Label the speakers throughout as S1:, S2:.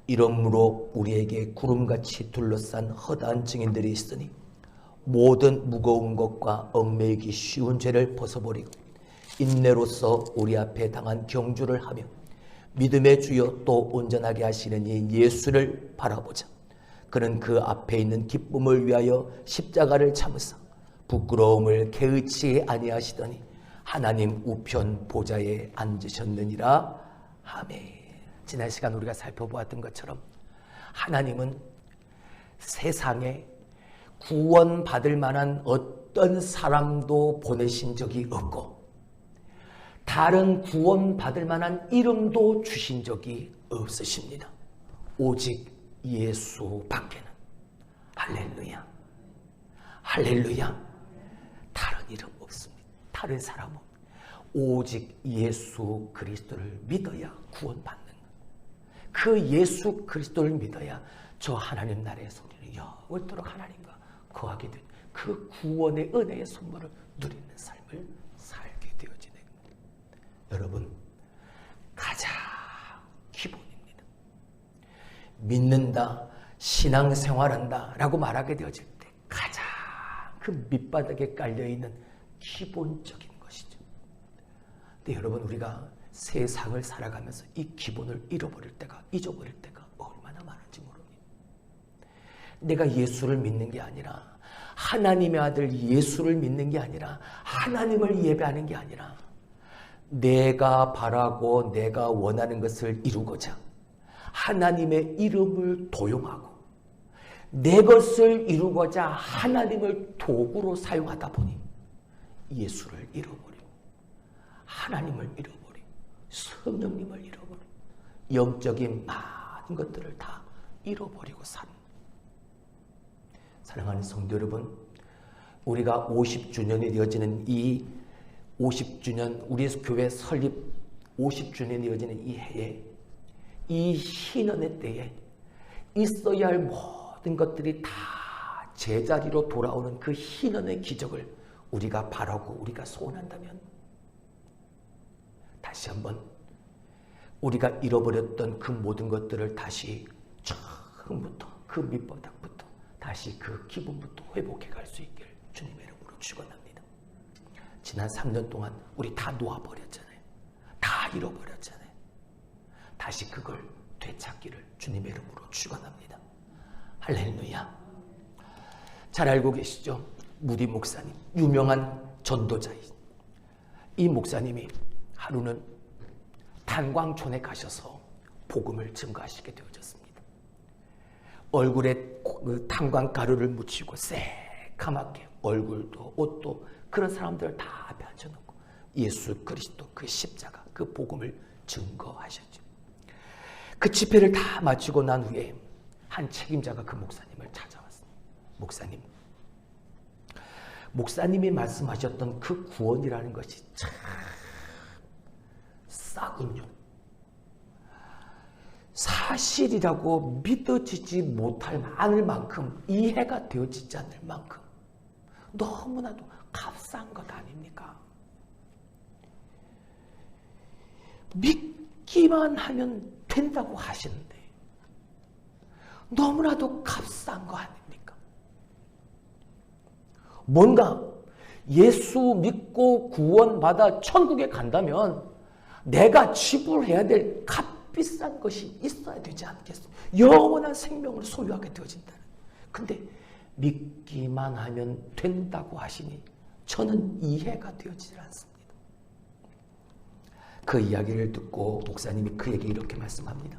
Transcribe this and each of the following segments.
S1: 이러므로 우리에게 구름같이 둘러싼 허다한 증인들이 있으니 모든 무거운 것과 얽매이기 쉬운 죄를 벗어버리고 인내로서 우리 앞에 당한 경주를 하며 믿음의 주여 또 온전하게 하시는 이 예수를 바라보자. 그는 그 앞에 있는 기쁨을 위하여 십자가를 참으사 부끄러움을 개의치 아니하시더니 하나님 우편 보좌에 앉으셨느니라. 아멘. 지난 시간 우리가 살펴보았던 것처럼 하나님은 세상에 구원받을 만한 어떤 사람도 보내신 적이 없고 다른 구원받을 만한 이름도 주신 적이 없으십니다. 오직 예수밖에는. 할렐루야. 할렐루야. 다른 이름 없습니다. 다른 사람은 오직 예수 그리스도를 믿어야 구원받는 것. 그 예수 그리스도를 믿어야 저 하나님 나라의 소리를 영원토록 하나님과 거하게 된 그 구원의 은혜의 선물을 누리는 삶을 살게 되어지는 것. 여러분, 가장 기본입니다. 믿는다, 신앙생활한다 라고 말하게 되어질 때 가장 그 밑바닥에 깔려있는 기본적인 것이죠. 근데 여러분, 우리가 세상을 살아가면서 이 기본을 잊어버릴 때가 얼마나 많은지 모릅니다. 내가 예수를 믿는 게 아니라, 하나님의 아들 예수를 믿는 게 아니라, 하나님을 예배하는 게 아니라 내가 바라고 내가 원하는 것을 이루고자 하나님의 이름을 도용하고 내 것을 이루고자 하나님을 도구로 사용하다 보니 예수를 잃어버리고 하나님을 잃어버리고 성령님을 잃어버리고 영적인 많은 것들을 다 잃어버리고 사는. 사랑하는 성도 여러분, 우리가 50주년이 되어지는 이 50주년, 우리 교회 설립 50주년이 되어지는 이 해에, 이 희년의 때에 있어야 할 모든 것들이 다 제자리로 돌아오는 그 희년의 기적을 우리가 바라고 우리가 소원한다면 다시 한번 우리가 잃어버렸던 그 모든 것들을 다시 처음부터 그 밑바닥부터 다시 그 기분부터 회복해 갈 수 있기를 주님의 이름으로 축원합니다. 지난 3년 동안 우리 다 놓아버렸잖아요. 다 잃어버렸잖아요. 다시 그걸 되찾기를 주님의 이름으로 축원합니다. 할렐루야. 잘 알고 계시죠? 무디 목사님, 유명한 전도자인 이 목사님이 하루는 탄광촌에 가셔서 복음을 증거하시게 되어졌습니다. 얼굴에 그 탄광가루를 묻히고 새카맣게 얼굴도 옷도 그런 사람들을 다 펼쳐놓고 예수 그리스도 그 십자가 그 복음을 증거하셨죠. 그 집회를 다 마치고 난 후에 한 책임자가 그 목사님을 찾아왔습니다. 목사님이 말씀하셨던 그 구원이라는 것이 참 싸군요. 사실이라고 믿어지지 못할 않을 만큼, 이해가 되어지지 않을 만큼 너무나도 값싼 것 아닙니까? 믿기만 하면 된다고 하시는데 너무나도 값싼 거 아닙니까? 뭔가 예수 믿고 구원받아 천국에 간다면 내가 지불해야 될 값비싼 것이 있어야 되지 않겠습니까? 영원한 생명을 소유하게 되어진다는. 근데 믿기만 하면 된다고 하시니 저는 이해가 되어지지 않습니다. 그 이야기를 듣고 목사님이 그에게 이렇게 말씀합니다.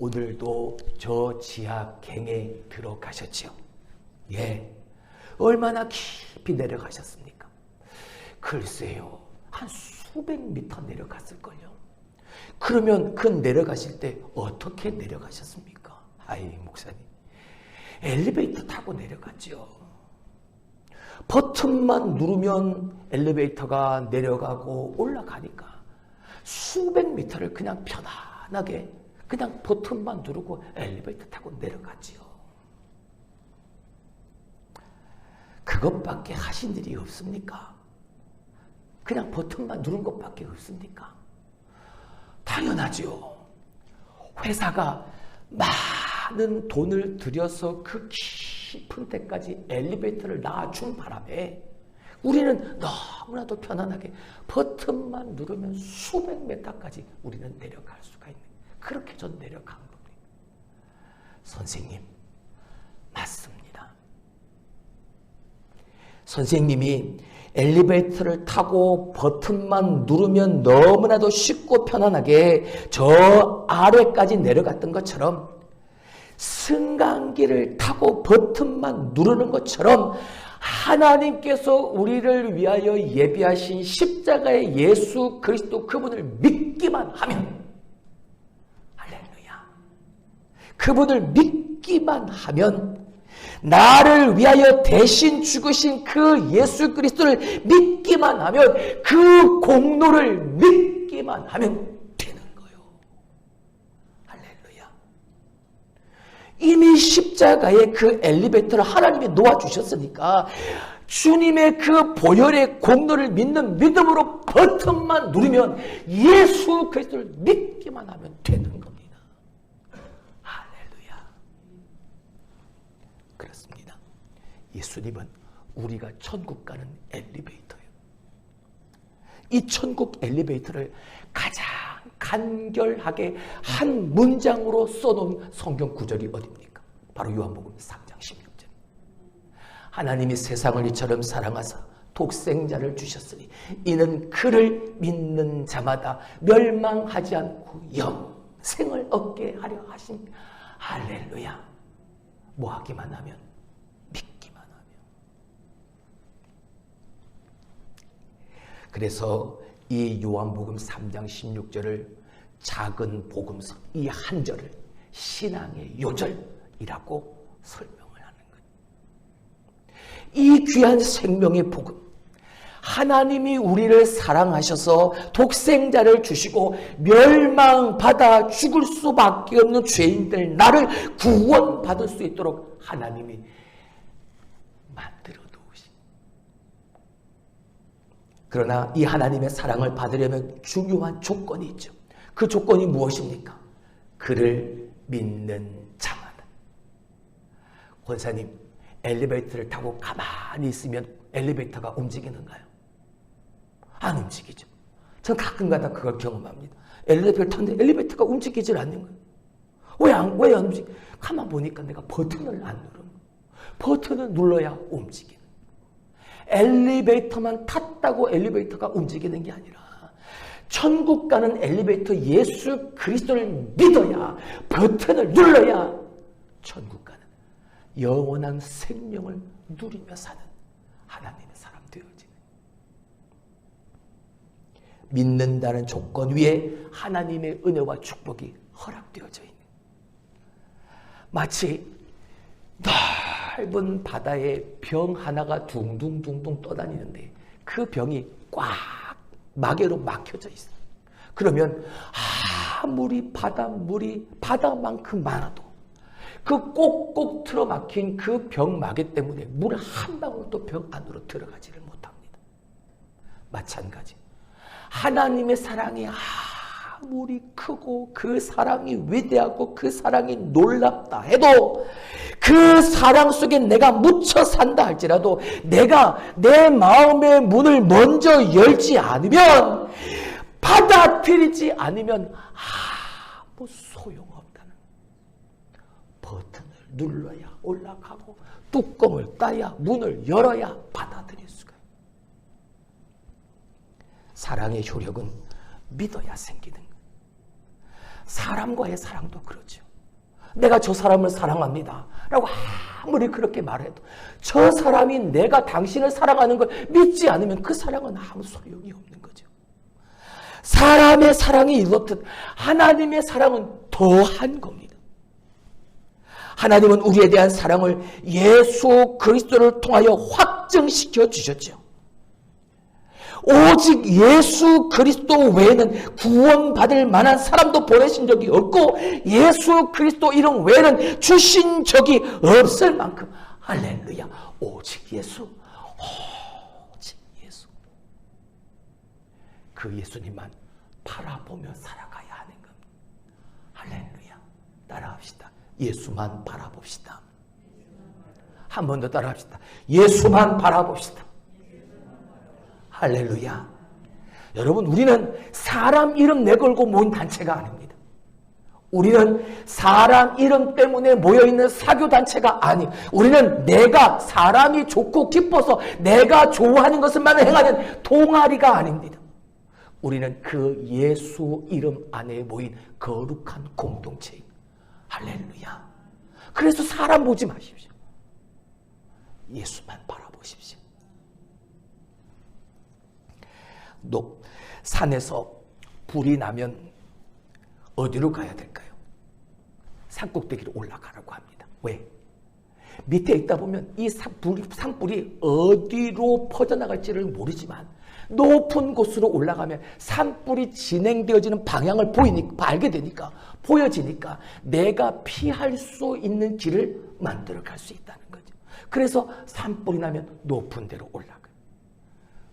S1: 오늘도 저 지하갱에 들어가셨지요? 예. 얼마나 깊이 내려가셨습니까? 글쎄요, 한 수백 미터 내려갔을걸요. 그러면 그 내려가실 때 어떻게 내려가셨습니까? 아이 목사님, 엘리베이터 타고 내려갔죠. 버튼만 누르면 엘리베이터가 내려가고 올라가니까 수백 미터를 그냥 편안하게 그냥 버튼만 누르고 엘리베이터 타고 내려갔지요. 그것밖에 하신 일이 없습니까? 그냥 버튼만 누른 것밖에 없습니까? 당연하죠. 회사가 많은 돈을 들여서 그 깊은 데까지 엘리베이터를 놔준 바람에 우리는 너무나도 편안하게 버튼만 누르면 수백 메타까지 우리는 내려갈 수가 있는, 그렇게 전 내려간 겁니다. 선생님, 맞습니다. 선생님이 엘리베이터를 타고 버튼만 누르면 너무나도 쉽고 편안하게 저 아래까지 내려갔던 것처럼, 승강기를 타고 버튼만 누르는 것처럼 하나님께서 우리를 위하여 예비하신 십자가의 예수 그리스도 그분을 믿기만 하면, 할렐루야, 그분을 믿기만 하면, 나를 위하여 대신 죽으신 그 예수 그리스도를 믿기만 하면, 그 공로를 믿기만 하면 되는 거예요. 할렐루야. 이미 십자가의 그 엘리베이터를 하나님이 놓아주셨으니까 주님의 그 보혈의 공로를 믿는 믿음으로 버튼만 누르면 예수 그리스도를 믿기만 하면 되는 겁니다. 할렐루야. 그렇습니다. 예수님은 우리가 천국 가는 엘리베이터예요. 이 천국 엘리베이터를 가장 간결하게 한 문장으로 써놓은 성경 구절이 어디입니까? 바로 요한복음 3장 16절. 하나님이 세상을 이처럼 사랑하사 독생자를 주셨으니 이는 그를 믿는 자마다 멸망하지 않고 영생을 얻게 하려 하십니다. 할렐루야. 뭐 하기만 하면? 믿기만 하면. 그래서 이 요한복음 3장 16절을 작은 복음서 이 한 절을 신앙의 요절이라고 설명을 하는 거예요. 이 귀한 생명의 복음, 하나님이 우리를 사랑하셔서 독생자를 주시고 멸망받아 죽을 수밖에 없는 죄인들 나를 구원받을 수 있도록 하나님이 만들어 놓으신. 그러나 이 하나님의 사랑을 받으려면 중요한 조건이 있죠. 그 조건이 무엇입니까? 그를 믿는 자마다. 권사님, 엘리베이터를 타고 가만히 있으면 엘리베이터가 움직이는가요? 안 움직이죠. 전 가끔가다 그걸 경험합니다. 엘리베이터를 탔는데 엘리베이터가 움직이질 않는 거예요. 왜 안 움직여? 가만 보니까 내가 버튼을 안 누르는 거예요. 버튼을 눌러야 움직이는 거예요. 엘리베이터만 탔다고 엘리베이터가 움직이는 게 아니라 천국 가는 엘리베이터 예수 그리스도를 믿어야, 버튼을 눌러야 천국 가는 영원한 생명을 누리며 사는 하나님의 사람 되어지는, 믿는다는 조건 위에 하나님의 은혜와 축복이 허락되어져 있는, 마치 넓은 바다에 병 하나가 둥둥둥둥 떠다니는데 그 병이 꽉 마개로 막혀져 있어요. 그러면 아무리 바닷물이 바다만큼 많아도 그 꼭꼭 틀어막힌 그 병 마개 때문에 물 한 방울도 병 안으로 들어가지를 못합니다. 마찬가지 하나님의 사랑이 아무리 크고 그 사랑이 위대하고 그 사랑이 놀랍다 해도 그 사랑 속에 내가 묻혀 산다 할지라도 내가 내 마음의 문을 먼저 열지 않으면, 받아들이지 않으면 아무 소용없다는, 버튼을 눌러야 올라가고 뚜껑을 따야 문을 열어야 받아들일 수가 있어요. 사랑의 효력은 믿어야 생기는 거예요. 사람과의 사랑도 그렇죠. 내가 저 사람을 사랑합니다 라고 아무리 그렇게 말해도 저 사람이 내가 당신을 사랑하는 걸 믿지 않으면 그 사랑은 아무 소용이 없는 거죠. 사람의 사랑이 이렇듯 하나님의 사랑은 더한 겁니다. 하나님은 우리에 대한 사랑을 예수 그리스도를 통하여 확증시켜 주셨죠. 오직 예수 그리스도 외에는 구원받을 만한 사람도 보내신 적이 없고 예수 그리스도 이름 외에는 주신 적이 없을 만큼, 할렐루야, 오직 예수, 오직 예수, 그 예수님만 바라보며 살아가야 하는 겁니다. 할렐루야, 따라합시다. 예수만 바라봅시다. 한 번 더 따라합시다. 예수만 바라봅시다. 할렐루야. 여러분, 우리는 사람 이름 내걸고 모인 단체가 아닙니다. 우리는 사람 이름 때문에 모여있는 사교단체가 아니, 우리는 내가 사람이 좋고 기뻐서 내가 좋아하는 것을만 행하는 동아리가 아닙니다. 우리는 그 예수 이름 안에 모인 거룩한 공동체입니다. 할렐루야. 그래서 사람 보지 마십시오. 예수만 바라보십시오. 산에서 불이 나면 어디로 가야 될까요? 산꼭대기로 올라가라고 합니다. 왜? 밑에 있다 보면 이 산불이 어디로 퍼져나갈지를 모르지만 높은 곳으로 올라가면 산불이 진행되어지는 방향을 알게 되니까, 보여지니까 내가 피할 수 있는 길을 만들어 갈 수 있다는 거죠. 그래서 산불이 나면 높은 데로 올라가요.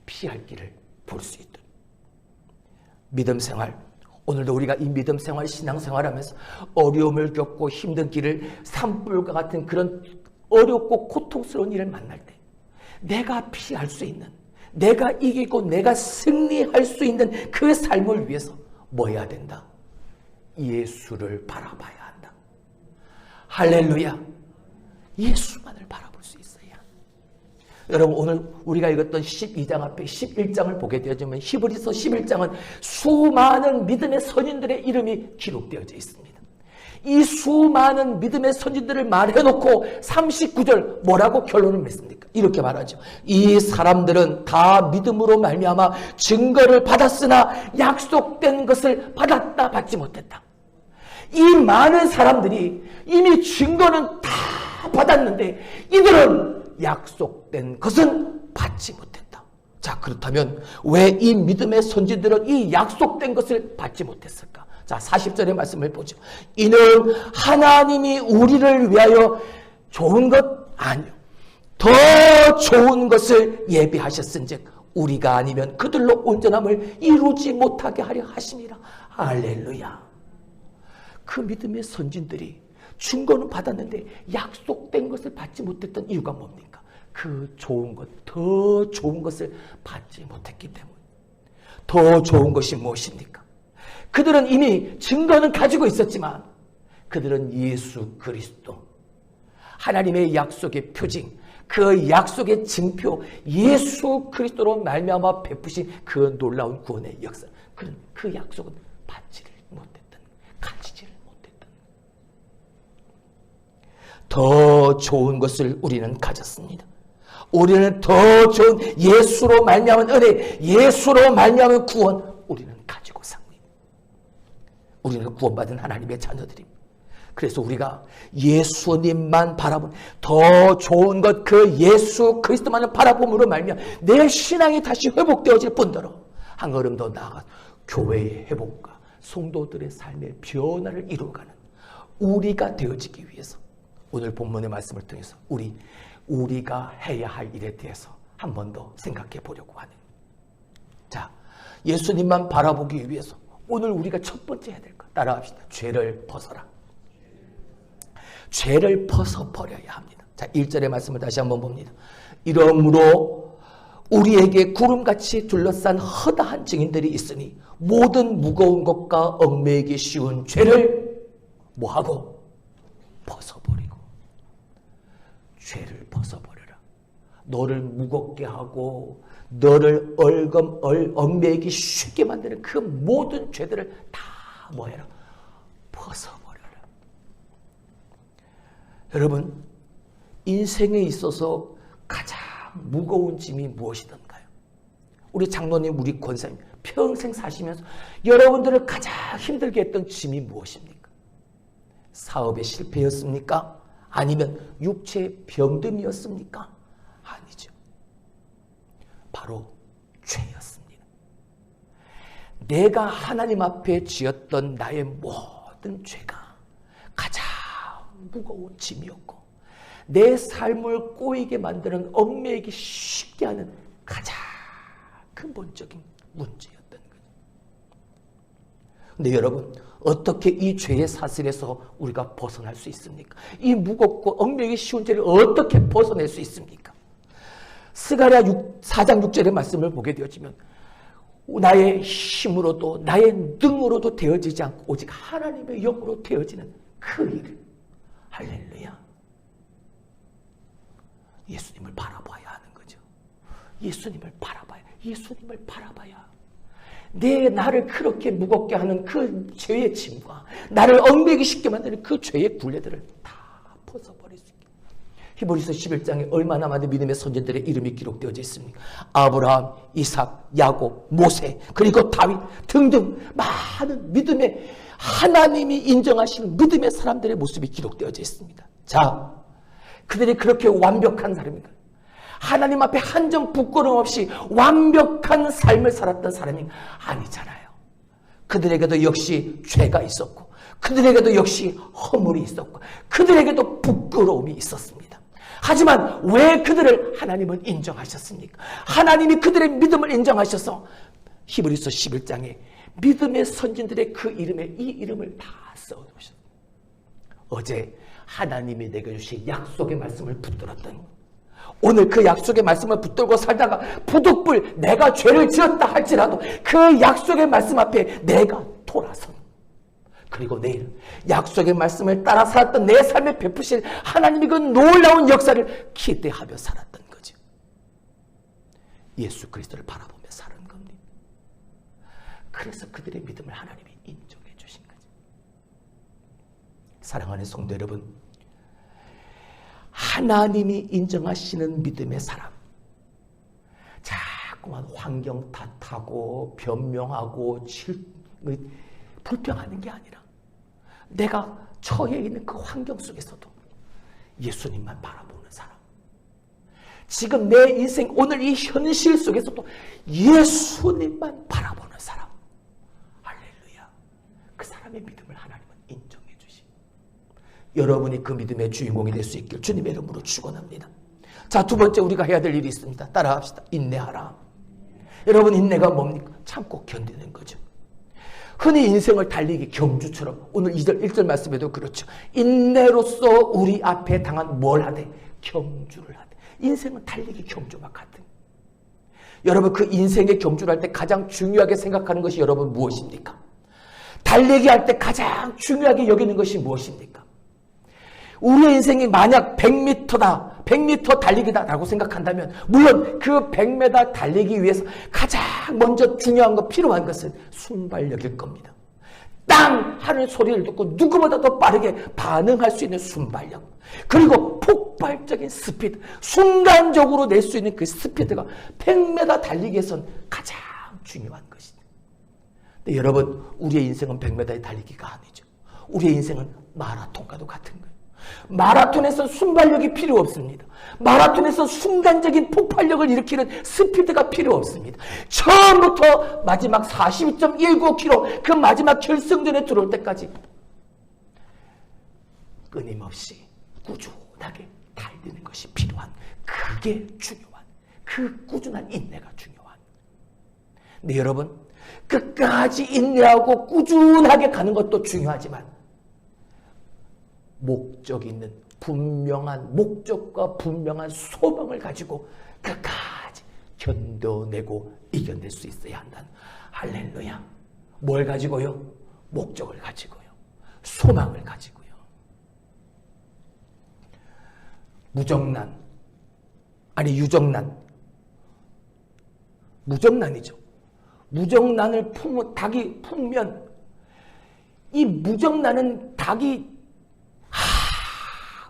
S1: 피할 길을 볼 수 있도록. 믿음 생활, 오늘도 우리가 이 믿음 생활, 신앙 생활하면서 어려움을 겪고 힘든 길을, 산불과 같은 그런 어렵고 고통스러운 일을 만날 때 내가 피할 수 있는, 내가 이기고 내가 승리할 수 있는 그 삶을 위해서 뭐 해야 된다? 예수를 바라봐야 한다. 할렐루야. 예수만을 바라볼 수 있어야. 여러분, 오늘 우리가 읽었던 12장 앞에 11장을 보게 되어지면 히브리서 11장은 수많은 믿음의 선인들의 이름이 기록되어져 있습니다. 이 수많은 믿음의 선진들을 말해놓고 39절 뭐라고 결론을 맺습니까? 이렇게 말하죠. 이 사람들은 다 믿음으로 말미암아 증거를 받았으나 약속된 것을 받았다 받지 못했다. 이 많은 사람들이 이미 증거는 다 받았는데 이들은 약속된 것은 받지 못했다. 자, 그렇다면 왜 이 믿음의 선진들은 이 약속된 것을 받지 못했을까? 자, 40절의 말씀을 보죠. 이는 하나님이 우리를 위하여 좋은 것 아니요 더 좋은 것을 예비하셨은즉 우리가 아니면 그들로 온전함을 이루지 못하게 하려 하심이라. 할렐루야. 그 믿음의 선진들이 증거는 받았는데 약속된 것을 받지 못했던 이유가 뭡니까? 그 좋은 것, 더 좋은 것을 받지 못했기 때문에. 더 좋은 것이 무엇입니까? 그들은 이미 증거는 가지고 있었지만 그들은 예수 그리스도, 하나님의 약속의 표징, 그 약속의 증표, 예수 그리스도로 말미암아 베푸신 그 놀라운 구원의 역사, 그 약속은 받지를 못했던, 가지지를 못했던. 더 좋은 것을 우리는 가졌습니다. 우리는 더 좋은 예수로 말미암은 은혜, 예수로 말미암은 구원, 우리는 가지고 삽니다. 우리는 구원받은 하나님의 자녀들입니다. 그래서 우리가 예수님만 바라보는, 더 좋은 것, 그 예수 그리스도만을 바라봄으로 말미암아 내 신앙이 다시 회복되어질 뿐더러 한 걸음 더 나아가 교회의 회복과 성도들의 삶의 변화를 이루어가는 우리가 되어지기 위해서 오늘 본문의 말씀을 통해서 우리가 해야 할 일에 대해서 한 번 더 생각해 보려고 하는. 자, 예수님만 바라보기 위해서 오늘 우리가 첫 번째 해야 될 것, 따라합시다. 죄를 벗어라. 죄를 벗어버려야 합니다. 자, 1절의 말씀을 다시 한번 봅니다. 이러므로 우리에게 구름같이 둘러싼 허다한 증인들이 있으니 모든 무거운 것과 얽매이기 쉬운 죄를 뭐하고? 벗어버리고. 죄를 벗어버려라. 너를 무겁게 하고 너를 얽매이기 쉽게 만드는 그 모든 죄들을 다 뭐해라? 벗어버려라. 여러분, 인생에 있어서 가장 무거운 짐이 무엇이던가요? 우리 장로님, 우리 권사님 평생 사시면서 여러분들을 가장 힘들게 했던 짐이 무엇입니까? 사업의 실패였습니까? 아니면 육체의 병듦이었습니까? 아니죠. 바로 죄였습니다. 내가 하나님 앞에 지었던 나의 모든 죄가 가장 무거운 짐이었고 내 삶을 꼬이게 만드는, 얽매이기 쉽게 하는 가장 근본적인 문제였던 거죠. 근데 여러분, 어떻게 이 죄의 사슬에서 우리가 벗어날 수 있습니까? 이 무겁고 얽매이기 쉬운 죄를 어떻게 벗어낼 수 있습니까? 스가랴 4장 6절의 말씀을 보게 되어지면 나의 힘으로도 나의 능으로도 되어지지 않고 오직 하나님의 영으로 되어지는 그 일. 할렐루야. 예수님을 바라봐야 하는 거죠. 예수님을 바라봐야. 나를 그렇게 무겁게 하는 그 죄의 짐과 나를 얽매이기 쉽게 만드는 그 죄의 굴레들을 다 벗어버릴 수 있게. 히브리서 11장에 얼마나 많은 믿음의 선진들의 이름이 기록되어져 있습니까? 아브라함, 이삭, 야곱, 모세, 그리고 다윗 등등 많은 믿음의 하나님이 인정하시는 믿음의 사람들의 모습이 기록되어져 있습니다. 자, 그들이 그렇게 완벽한 사람인가? 하나님 앞에 한 점 부끄러움 없이 완벽한 삶을 살았던 사람이 아니잖아요. 그들에게도 역시 죄가 있었고, 그들에게도 역시 허물이 있었고, 그들에게도 부끄러움이 있었습니다. 하지만 왜 그들을 하나님은 인정하셨습니까? 하나님이 그들의 믿음을 인정하셔서 히브리서 11장에 믿음의 선진들의 그 이름에 이 이름을 다 써놓으셨어요. 어제 하나님이 내게 주신 약속의 말씀을 붙들었던, 오늘 그 약속의 말씀을 붙들고 살다가 부득불 내가 죄를 지었다 할지라도 그 약속의 말씀 앞에 내가 돌아선, 그리고 내일 약속의 말씀을 따라 살았던 내 삶에 베푸실 하나님이 그 놀라운 역사를 기대하며 살았던 거죠. 예수 그리스도를 바라보며 사는 겁니다. 그래서 그들의 믿음을 하나님이 인정해 주신 거죠. 사랑하는 성도 여러분, 하나님이 인정하시는 믿음의 사람, 자꾸만 환경 탓하고 변명하고 불평하는 게 아니라 내가 처해 있는 그 환경 속에서도 예수님만 바라보는 사람, 지금 내 인생 오늘 이 현실 속에서도 예수님만 바라보는 사람, 할렐루야. 그 사람의 믿음을 하나님은 인정해 주시. 여러분이 그 믿음의 주인공이 될 수 있길 주님의 이름으로 축원합니다. 자, 두 번째 우리가 해야 될 일이 있습니다. 따라합시다. 인내하라. 여러분, 인내가 뭡니까? 참고 견디는 거죠. 흔히 인생을 달리기 경주처럼, 오늘 2절 1절 말씀에도 그렇죠. 인내로서 우리 앞에 당한 뭘 하되? 경주를 하되. 인생은 달리기 경주와 같은. 여러분, 그 인생의 경주를 할 때 가장 중요하게 생각하는 것이 여러분 무엇입니까? 달리기 할 때 가장 중요하게 여기는 것이 무엇입니까? 우리의 인생이 만약 100m다, 100m 달리기다 라고 생각한다면, 물론 그 100m 달리기 위해서 가장 먼저 중요한 것, 필요한 것은 순발력일 겁니다. 땅 하는 소리를 듣고 누구보다 더 빠르게 반응할 수 있는 순발력, 그리고 폭발적인 스피드, 순간적으로 낼 수 있는 그 스피드가 100m 달리기에선 가장 중요한 것입니다. 근데 여러분, 우리의 인생은 100m의 달리기가 아니죠. 우리의 인생은 마라톤과도 같은 거예요. 마라톤에서 순발력이 필요 없습니다. 마라톤에서 순간적인 폭발력을 일으키는 스피드가 필요 없습니다. 처음부터 마지막 42.19km 그 마지막 결승전에 들어올 때까지 끊임없이 꾸준하게 달리는 것이 필요한, 그게 중요한, 그 꾸준한 인내가 중요한. 근데 여러분, 끝까지 인내하고 꾸준하게 가는 것도 중요하지만 목적이 있는 분명한 목적과 분명한 소망을 가지고 끝까지 견뎌내고 이겨낼 수 있어야 한다는, 할렐루야. 뭘 가지고요? 목적을 가지고요. 소망을 가지고요. 무정란, 아니 유정란, 무정란이죠. 무정란을 닭이 품면 이 무정란은 닭이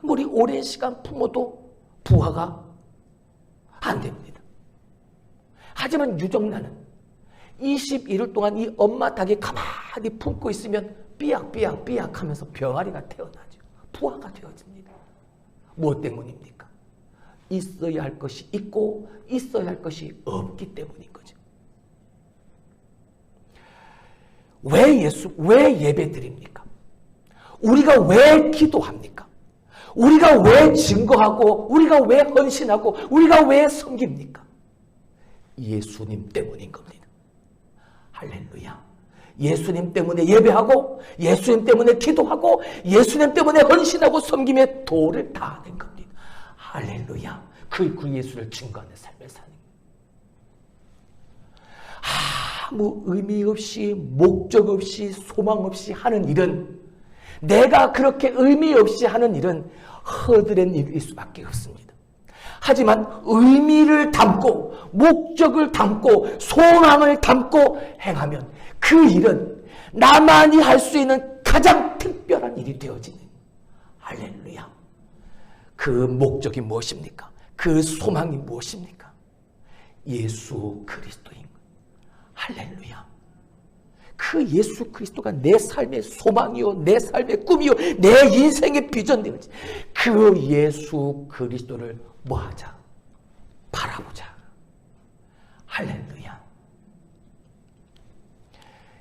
S1: 아무리 오랜 시간 품어도 부화가 안 됩니다. 하지만 유정란은 21일 동안 이 엄마 닭이 가만히 품고 있으면 삐약삐약 하면서 병아리가 태어나죠. 부화가 되어집니다. 무엇 때문입니까? 있어야 할 것이 있고 있어야 할 것이 없기 때문인 거죠. 왜 예배 드립니까? 우리가 왜 기도합니까? 우리가 왜 증거하고, 우리가 왜 헌신하고, 우리가 왜 섬깁니까? 예수님 때문인 겁니다. 할렐루야. 예수님 때문에 예배하고 예수님 때문에 기도하고 예수님 때문에 헌신하고 섬김의 도를 다하는 겁니다. 할렐루야. 그 예수를 증거하는 삶을 사는 거예요. 아무 의미 없이 목적 없이 소망 없이 하는 일은, 내가 그렇게 의미 없이 하는 일은 허드렛 일일 수밖에 없습니다. 하지만 의미를 담고 목적을 담고 소망을 담고 행하면 그 일은 나만이 할 수 있는 가장 특별한 일이 되어지는, 할렐루야. 그 목적이 무엇입니까? 그 소망이 무엇입니까? 예수 그리스도인 거예요. 할렐루야. 그 예수 그리스도가 내 삶의 소망이요, 내 삶의 꿈이요, 내 인생의 비전 되어지. 그 예수 그리스도를 뭐하자? 바라보자. 할렐루야.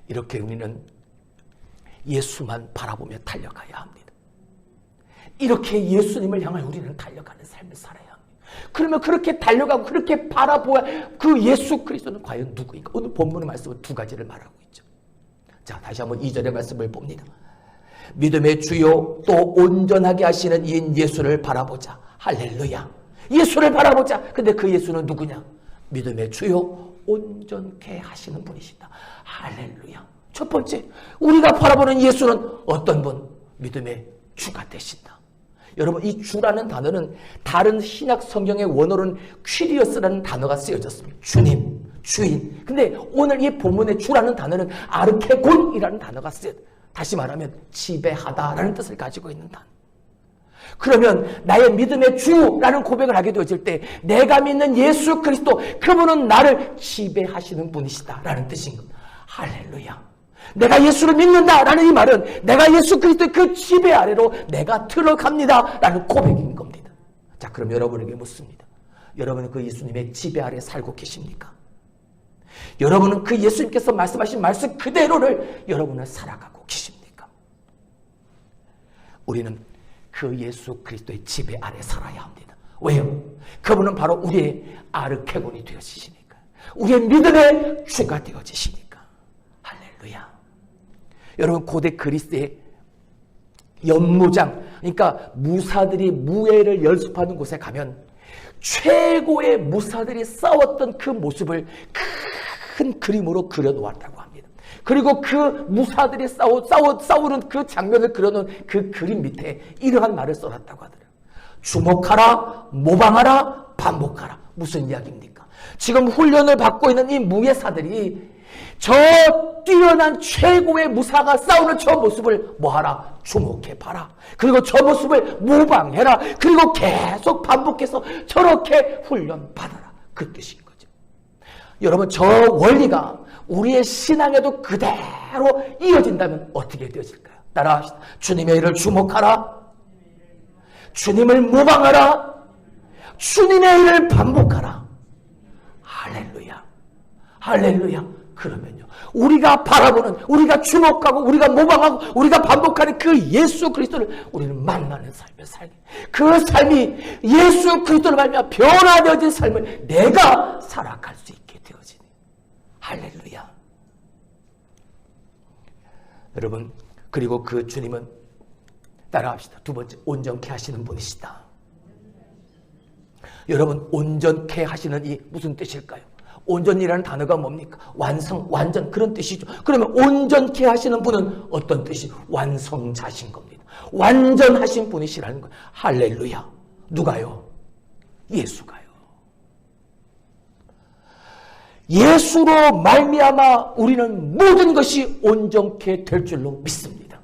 S1: 이렇게 우리는 예수만 바라보며 달려가야 합니다. 이렇게 예수님을 향해 우리는 달려가는 삶을 살아야 합니다. 그러면 그렇게 달려가고 그렇게 바라보아 그 예수 그리스도는 과연 누구인가? 오늘 본문의 말씀은 두 가지를 말하고 있죠. 자, 다시 한번 2절의 말씀을 봅니다. 믿음의 주요 또 온전하게 하시는 이인 예수를 바라보자. 할렐루야. 예수를 바라보자. 근데 그 예수는 누구냐? 믿음의 주요 온전케 하시는 분이시다. 할렐루야. 첫 번째, 우리가 바라보는 예수는 어떤 분? 믿음의 주가 되신다. 여러분, 이 주라는 단어는 다른 신약 성경의 원어로는 퀴리어스라는 단어가 쓰여졌습니다. 주님, 주인. 근데 오늘 이 본문의 주라는 단어는 아르케곤이라는 단어가 쓰여요. 다시 말하면 지배하다라는 뜻을 가지고 있는 단어. 그러면 나의 믿음의 주라는 고백을 하게 되어질 때 내가 믿는 예수 그리스도, 그분은 나를 지배하시는 분이시다라는 뜻인 겁니다. 할렐루야. 내가 예수를 믿는다라는 이 말은 내가 예수 그리스도의 그 지배 아래로 내가 들어갑니다라는 고백인 겁니다. 자, 그럼 여러분에게 묻습니다. 여러분은 그 예수님의 지배 아래 살고 계십니까? 여러분은 그 예수님께서 말씀하신 말씀 그대로를 여러분은 살아가고 계십니까? 우리는 그 예수 그리스도의 지배 아래 살아야 합니다. 왜요? 그분은 바로 우리의 아르케곤이 되어지시니까, 우리의 믿음의 주가 되어지시니까. 할렐루야. 여러분, 고대 그리스의 연무장, 그러니까 무사들이 무예를 연습하는 곳에 가면 최고의 무사들이 싸웠던 그 모습을 큰 그림으로 그려놓았다고 합니다. 그리고 그 무사들이 싸우는 그 장면을 그려놓은 그 그림 밑에 이러한 말을 써놨다고 하더라고요. 주목하라, 모방하라, 반복하라. 무슨 이야기입니까? 지금 훈련을 받고 있는 이 무예사들이 저 뛰어난 최고의 무사가 싸우는 저 모습을 뭐하라? 주목해봐라. 그리고 저 모습을 모방해라. 그리고 계속 반복해서 저렇게 훈련받아라. 그 뜻인 거죠. 여러분, 저 원리가 우리의 신앙에도 그대로 이어진다면 어떻게 되어질까요? 따라합시다. 주님의 일을 주목하라. 주님을 모방하라. 주님의 일을 반복하라. 할렐루야. 할렐루야. 그러면요, 우리가 바라보는, 우리가 주목하고 우리가 모방하고 우리가 반복하는 그 예수 그리스도를 우리는 만나는 삶을 살게, 그 삶이 예수 그리스도를 말미암아 변화되어진 삶을 내가 살아갈 수 있게 되어지네. 할렐루야. 여러분, 그리고 그 주님은 따라합시다. 두 번째, 온전케 하시는 분이시다. 여러분, 온전케 하시는 이 무슨 뜻일까요? 온전이라는 단어가 뭡니까? 완성, 완전, 그런 뜻이죠. 그러면 온전케 하시는 분은 어떤 뜻이? 완성자신 겁니다. 완전하신 분이시라는 거예요. 할렐루야. 누가요? 예수가요. 예수로 말미암아 우리는 모든 것이 온전케 될 줄로 믿습니다.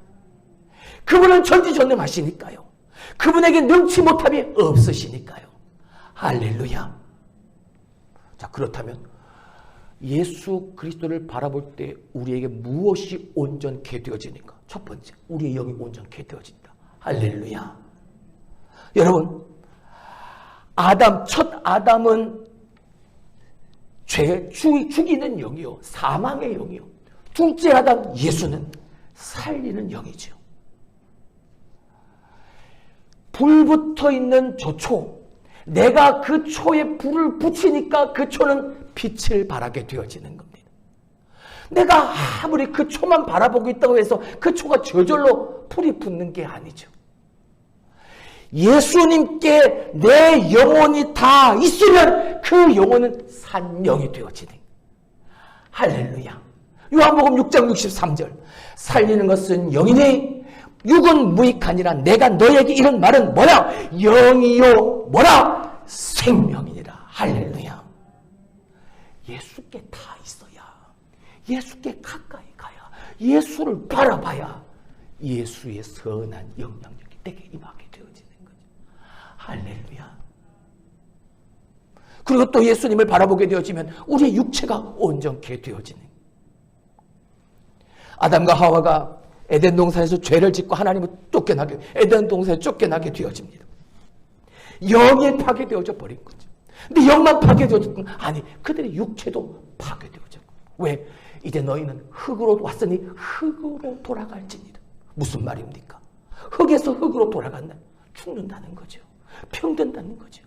S1: 그분은 전지전능하시니까요. 그분에게 능치 못함이 없으시니까요. 할렐루야. 자, 그렇다면 예수 그리스도를 바라볼 때 우리에게 무엇이 온전케 되어지는가? 첫 번째, 우리의 영이 온전케 되어진다. 할렐루야. 여러분, 첫 아담은 죄 죽이는 영이요, 사망의 영이요. 둘째 아담 예수는 살리는 영이죠. 불 붙어 있는 저 초, 내가 그 초에 불을 붙이니까 그 초는 빛을 발하게 되어지는 겁니다. 내가 아무리 그 초만 바라보고 있다고 해서 그 초가 저절로 불이 붙는 게 아니죠. 예수님께 내 영혼이 다 있으면 그 영혼은 산영이 되어지는. 할렐루야. 요한복음 6장 63절. 살리는 것은 영이니 육은 무익하니라. 내가 너에게 이런 말은 뭐야? 영이요 뭐라? 생명이니라. 할렐루야. 예수께 다 있어야, 예수께 가까이 가야, 예수를 바라봐야 예수의 선한 영향력이 내게 임하게 되어지는 거죠. 할렐루야. 그리고 또 예수님을 바라보게 되어지면 우리의 육체가 온전케 되어지는. 아담과 하와가 에덴 동산에서 죄를 짓고 하나님을 쫓겨나게, 에덴 동산에 쫓겨나게 되어집니다. 영이 파괴되어져 버린 거죠. 근데 영만 파괴되어졌던 건 아니, 그들의 육체도 파괴되어졌고. 왜? 이제 너희는 흙으로 왔으니 흙으로 돌아갈지니라. 무슨 말입니까? 흙에서 흙으로 돌아간다. 죽는다는 거죠. 병든다는 거죠.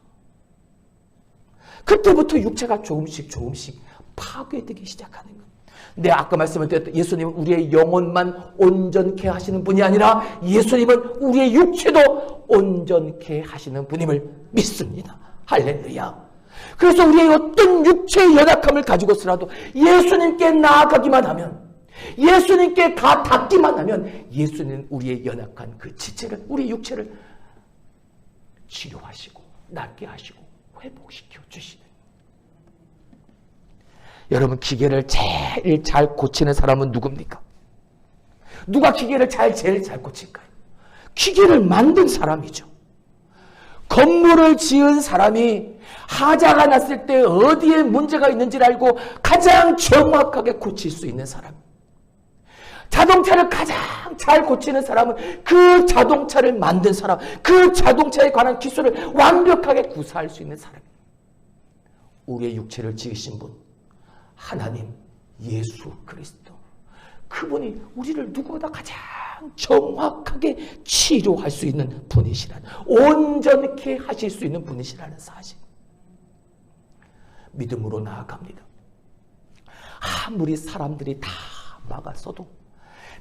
S1: 그때부터 육체가 조금씩 파괴되기 시작하는 거예요. 근데 아까 말씀을 드렸던 예수님은 우리의 영혼만 온전케 하시는 분이 아니라 예수님은 우리의 육체도 온전케 하시는 분임을 믿습니다. 할렐루야. 그래서 우리의 어떤 육체의 연약함을 가지고서라도 예수님께 나아가기만 하면, 예수님께 닿기만 하면 예수님은 우리의 연약한 그 지체를, 우리 육체를 치료하시고 낫게 하시고 회복시켜 주시는. 여러분, 기계를 제일 잘 고치는 사람은 누굽니까? 누가 기계를 제일 잘 고칠까요? 기계를 만든 사람이죠. 건물을 지은 사람이 하자가 났을 때 어디에 문제가 있는지를 알고 가장 정확하게 고칠 수 있는 사람. 자동차를 가장 잘 고치는 사람은 그 자동차를 만든 사람, 그 자동차에 관한 기술을 완벽하게 구사할 수 있는 사람. 우리의 육체를 지으신 분, 하나님 예수 그리스도, 그분이 우리를 누구보다 가장 정확하게 치료할 수 있는 분이시라는, 온전케 하실 수 있는 분이시라는 사실. 믿음으로 나아갑니다. 아무리 사람들이 다 막았어도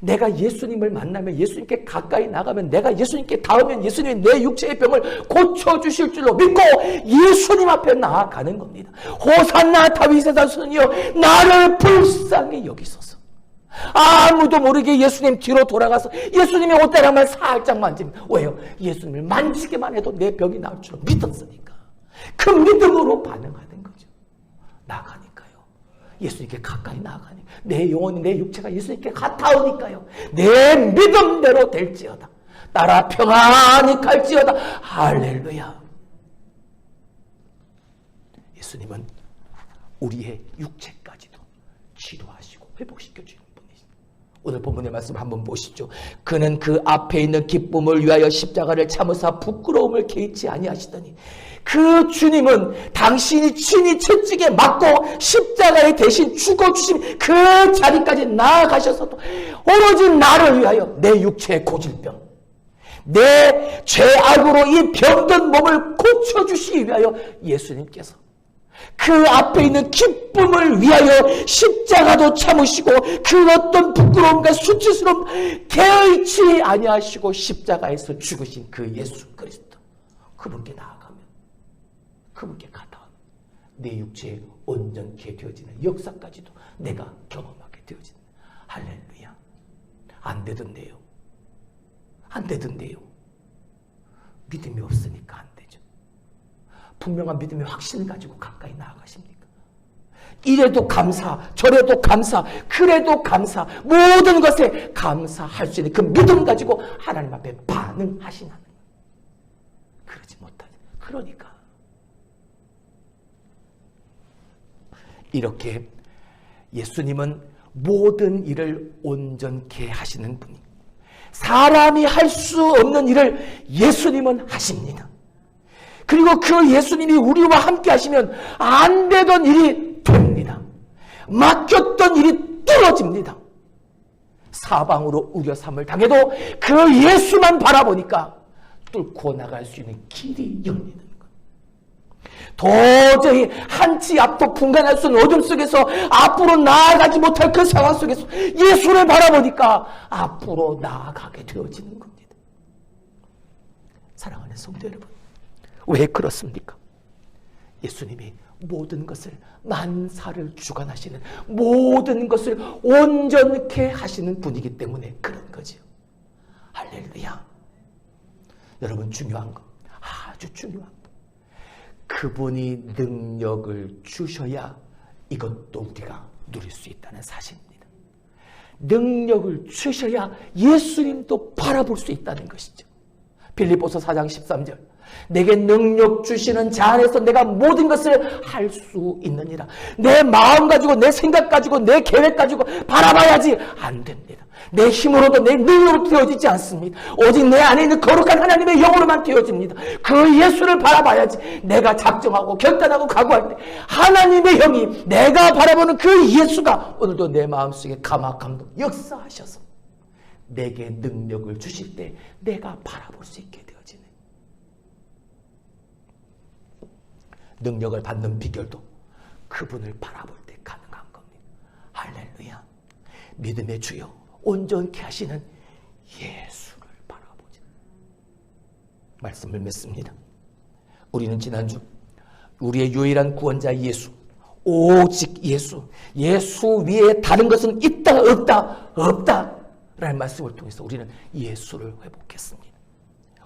S1: 내가 예수님을 만나면, 예수님께 가까이 나가면, 내가 예수님께 닿으면 예수님이 내 육체의 병을 고쳐주실 줄로 믿고 예수님 앞에 나아가는 겁니다. 호산나 다윗의 자손이여 나를 불쌍히 여기소서. 아무도 모르게 예수님 뒤로 돌아가서 예수님의 옷대랑만 살짝 만지면, 왜요? 예수님을 만지기만 해도 내 병이 나을 줄로 믿었으니까. 그 믿음으로 반응하는 거죠. 나가니까요. 예수님께 가까이 나아가니 내 영혼이, 내 육체가 예수님께 가까우니까요. 내 믿음대로 될지어다. 따라 평안히 갈지어다. 할렐루야. 예수님은 우리의 육체까지도 치료하시고 회복시켜주는 분이십니다. 오늘 본문의 말씀 한번 보시죠. 그는 그 앞에 있는 기쁨을 위하여 십자가를 참으사 부끄러움을 개의치 아니하시더니, 그 주님은 당신이 친히 채찍에 맞고 십자가에 대신 죽어주신 그 자리까지 나아가셔서도 오로지 나를 위하여, 내 육체의 고질병, 내 죄악으로 이 병든 몸을 고쳐주시기 위하여 예수님께서 그 앞에 있는 기쁨을 위하여 십자가도 참으시고 그 어떤 부끄러움과 수치스러움 개의치 아니하시고 십자가에서 죽으신 그 예수 그리스도, 그분께 나아가면, 그분께 가닿으면 내 육체에 온전케 되어지는 역사까지도 내가 경험하게 되어지는. 할렐루야. 안 되던데요. 안 되던데요. 믿음이 없으니까 안 되죠. 분명한 믿음의 확신을 가지고 가까이 나아가십니까? 이래도 감사, 저래도 감사, 그래도 감사, 모든 것에 감사할 수 있는 그 믿음 가지고 하나님 앞에 반응하시는. 그러지 못하죠. 그러니까 이렇게 예수님은 모든 일을 온전케 하시는 분이, 사람이 할 수 없는 일을 예수님은 하십니다. 그리고 그 예수님이 우리와 함께 하시면 안 되던 일이 됩니다. 막혔던 일이 뚫어집니다. 사방으로 우려삼을 당해도 그 예수만 바라보니까 뚫고 나갈 수 있는 길이 열리는 것. 도저히 한치 앞도 분간할 수 없는 어둠 속에서 앞으로 나아가지 못할 그 상황 속에서 예수를 바라보니까 앞으로 나아가게 되어지는 겁니다. 사랑하는 성도 여러분, 왜 그렇습니까? 예수님이 모든 것을, 만사를 주관하시는, 모든 것을 온전케 하시는 분이기 때문에 그런 거지요. 할렐루야. 여러분, 중요한 거, 아주 중요한 거, 그분이 능력을 주셔야 이것도 우리가 누릴 수 있다는 사실입니다. 능력을 주셔야 예수님도 바라볼 수 있다는 것이죠. 빌립보서 4장 13절, 내게 능력 주시는 자 안에서 내가 모든 것을 할 수 있느니라. 내 마음 가지고, 내 생각 가지고, 내 계획 가지고 바라봐야지 안 됩니다. 내 힘으로도, 내 능력으로 되어지지 않습니다. 오직 내 안에 있는 거룩한 하나님의 영으로만 되어집니다. 그 예수를 바라봐야지. 내가 작정하고 결단하고 각오할 때 하나님의 영이, 내가 바라보는 그 예수가 오늘도 내 마음속에 감화감동 역사하셔서 내게 능력을 주실 때 내가 바라볼 수 있게 되어지네. 능력을 받는 비결도 그분을 바라볼 때 가능한 겁니다. 할렐루야. 믿음의 주여, 온전케 하시는 예수를 바라보자. 말씀을 맺습니다. 우리는 지난주 우리의 유일한 구원자 예수, 오직 예수, 예수 위에 다른 것은 있다 없다 없다 라는 말씀을 통해서 우리는 예수를 회복했습니다.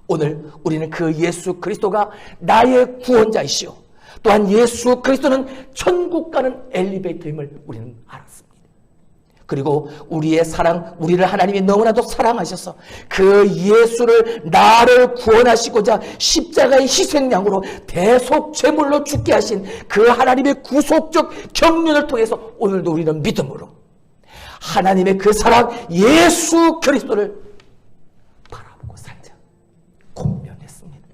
S1: 오늘 우리는 그 예수 그리스도가 나의 구원자이시오, 또한 예수 그리스도는 천국 가는 엘리베이터임을 우리는 알았습니다. 그리고 우리의 사랑, 우리를 하나님이 너무나도 사랑하셔서 그 예수를, 나를 구원하시고자 십자가의 희생양으로 대속 제물로 죽게 하신 그 하나님의 구속적 경륜을 통해서 오늘도 우리는 믿음으로 하나님의 그 사랑 예수 그리스도를 바라보고 살자 공면했습니다.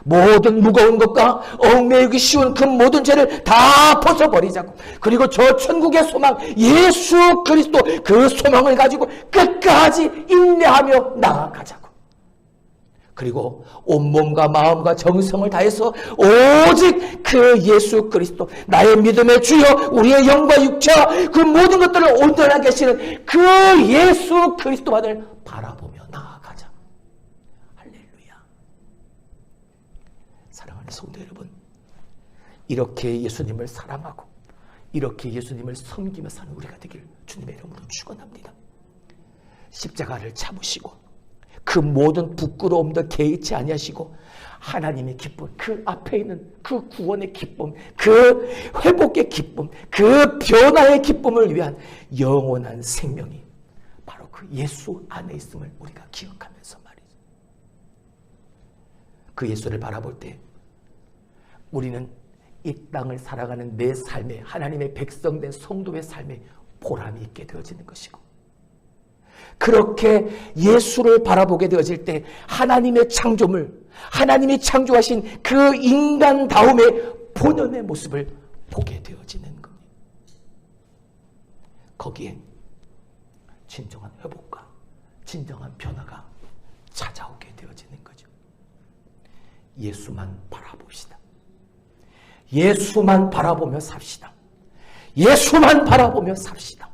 S1: 모든 무거운 것과 얽매이기 쉬운 그 모든 죄를 다 벗어버리자고, 그리고 저 천국의 소망 예수 그리스도, 그 소망을 가지고 끝까지 인내하며 나아가자고, 그리고 온몸과 마음과 정성을 다해서 오직 그 예수 그리스도, 나의 믿음의 주여, 우리의 영과 육체와 그 모든 것들을 온전하게 하시는 그 예수 그리스도만을 바라보며 나아가자. 할렐루야. 사랑하는 성도 여러분, 이렇게 예수님을 사랑하고 이렇게 예수님을 섬기며 사는 우리가 되길 주님의 이름으로 축원합니다. 십자가를 참으시고 그 모든 부끄러움도 개의치 아니하시고 하나님의 기쁨, 그 앞에 있는 그 구원의 기쁨, 그 회복의 기쁨, 그 변화의 기쁨을 위한 영원한 생명이 바로 그 예수 안에 있음을 우리가 기억하면서 말이죠. 그 예수를 바라볼 때 우리는 이 땅을 살아가는 내 삶에, 하나님의 백성된 성도의 삶에 보람이 있게 되어지는 것이고, 그렇게 예수를 바라보게 되어질 때 하나님의 창조물, 하나님이 창조하신 그 인간다움의 본연의 모습을 보게 되어지는 겁니다. 거기에 진정한 회복과 진정한 변화가 찾아오게 되어지는 거죠. 예수만 바라봅시다. 예수만 바라보며 삽시다. 예수만 바라보며 삽시다.